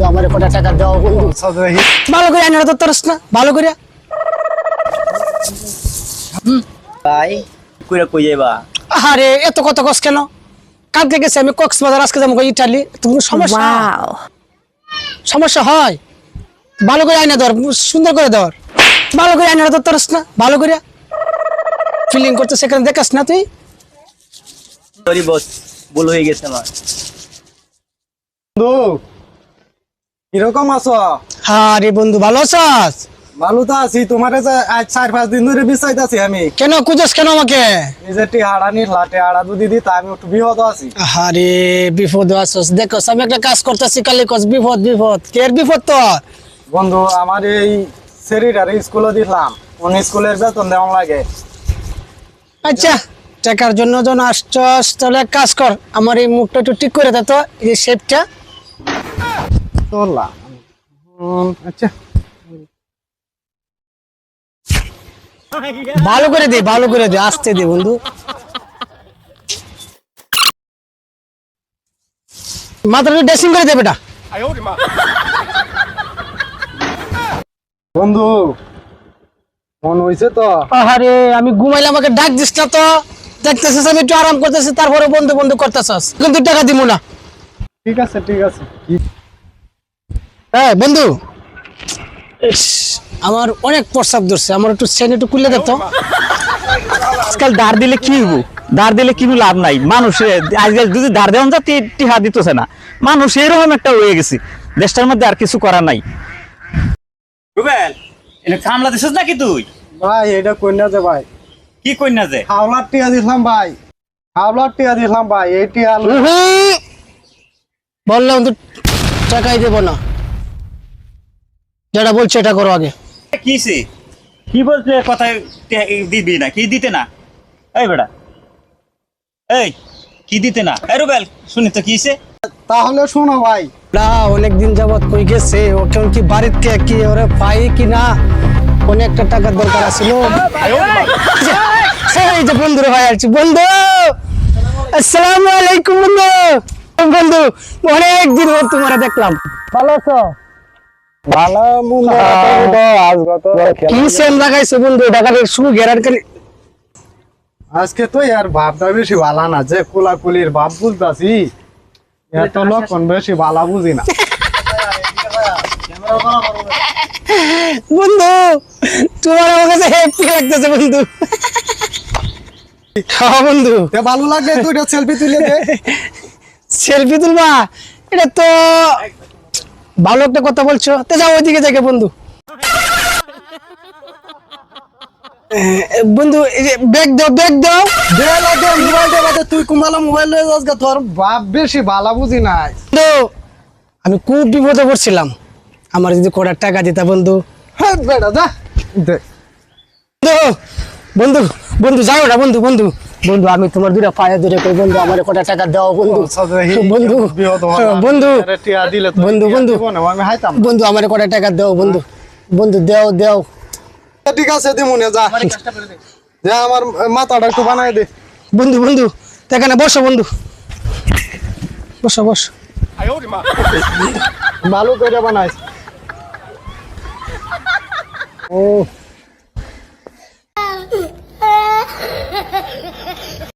বন্ধু আমার কটা টাকা দাও বন্ধু। ভালো করে আইনা তো তরস না, ভালো করে। ভাই কইরা কই যাইবা? আরে এত কথা কস কেন? কালকে গেছি আমি কক্সবাজার, আজকে যাবো ইটালি। তোমার সমস্যা সমস্যা হয়? ভালো করে আইনা ধর, সুন্দর করে ধর, ভালো করে আইনা তো তরস না, ভালো করে ফিলিং করতে সেখানে দেখাস না তুই। সরি বস, ভুল হয়ে গেছে আমার। বন্ধু কিরকম আছো? আরে বন্ধু ভালো আছিস? ভালো তো আছি। তোমার আজ 4-5 দিন ধরে বিচাইতাছি আমি। কেন খুঁজছ কেন আমাকে? নিজে টিহাড়া নিলা, টিহাড়া যদি দিত আমি একটু বিপদ আছি। আরে বিপদ আছিস? দেখো আমি একটা কাজ করতেছি, কালি কস বিপদ বিপদ। কের বিপদ তোর? বন্ধু আমার এই সেরিটার স্কুলে দিলাম, কোন স্কুলের বেতন দেওয়া লাগে। আচ্ছা টাকার জন্য যখন আসছস তাহলে এক কাজ কর, আমার এই মুখটা একটু ঠিক করে দে তো, এই শেপটা। চললাম। আচ্ছা ভালো করে দে, ভালো করে দে, আসতে দে বন্ধু। মাথাটা ড্রেসিং করে দে বেটা। বন্ধু মন হইছে তো? আরে আমি ঘুমাইলে আমাকে ডাক দিস না তো। দেখতেছিস আমি একটু আরাম করতেছি, তারপরে বন্ধু বন্ধু করতেছস, কিন্তু টাকা দিব না। ঠিক আছে ঠিক আছে। হ্যাঁ বন্ধু, ইস, আমার অনেক প্রস্রাব ধরছে, আমার একটু চেন একটু খুলে দে তো। আজকাল ধার দিলে কি হবো? ধার দিলে কিছু লাভ নাই। মানুষ আজকাল যদি ধার দেওয়া যায় টিহা দিতেছে না। মানুষ এরকম একটা হয়ে গেছে, দেশটার মধ্যে আর কিছু করার নাই। রুবেল, এনে কামলা দিছস নাকি তুই? ভাই এটা কইনা যে ভাই, কি কই না যে? হাওলার টিয়া দিলাম ভাই, হাওলার টিয়া দিলাম ভাই। এই টিয়া বললাম তো টাকাই দেব না, যেটা বলছে এটা করো আগে। কিছে? কি বলছে? কথায় দিবি না? কি দিতে না? এই বেটা, এই কি দিতে না? এই রুবেল শুনি তো কিছে? তাহলে শোনো ভাই, না অনেকদিন যাবত কই গেছে, ও কেমন কি বাড়িতে কি ওরে পাই কি না, অনেকটা টাকার দরকার ছিল। এই যে বন্ধু রে ভাই আসছি। বন্ধু আসসালামু আলাইকুম। বন্ধু বন্ধু অনেকদিন পর তোমারে দেখলাম, ভালো আছো? ভালো মন্দ আজকে তো কি সেম লাগাইছো বন্ধু, ঢাকার শুরু গেরার খালি। আজকে তো আর ভাবটা বেশি ভালো না, যে কুলাকুলির ভাব বুঝতাছি, এত লক্ষণ বেশি ভালো বুঝি না। বন্ধু তোমার আমার কাছে হ্যাপি লাগতেছে বন্ধু। হ্যাঁ বন্ধু, তে ভালো লাগলে দুইটা সেলফি তুলে দে। সেলফি তুলবা? এটা তো ভালো একটা কথা বলছো, তো যাও ওইদিকে যাকে বন্ধু। বন্ধু এই যে ব্যাগ দাও, ব্যাগ দাও। মোবাইল দে, তুই কুমালা মোবাইল লয়ে যাস গা, তোর ভাব বেশি ভালো বুঝি নাই। বন্ধু আমি খুব বিপদে পড়ছিলাম, আমার যদি কটার টাকা দিতা বন্ধু। হ্যাঁ বেটা যা দে। বন্ধু বন্ধু যাও না বন্ধু, বন্ধু বন্ধু আমি তোমার দুটা পায়ে ধরে কই বন্ধু আমার কটা টাকা দাও বন্ধু। বন্ধু বন্ধু টিয়া দিলে বন্ধু বন্ধু আমি হাইতাম। বন্ধু আমার কটা টাকা দাও বন্ধু, বন্ধু দেও দেও। ঠিক আছে দিমুনে যা, যা আমার মাথাটা একটু বানাই দে। বন্ধু বন্ধু এখানে বসো বন্ধু, বসো বসো। ভালো করে বানাইস। ও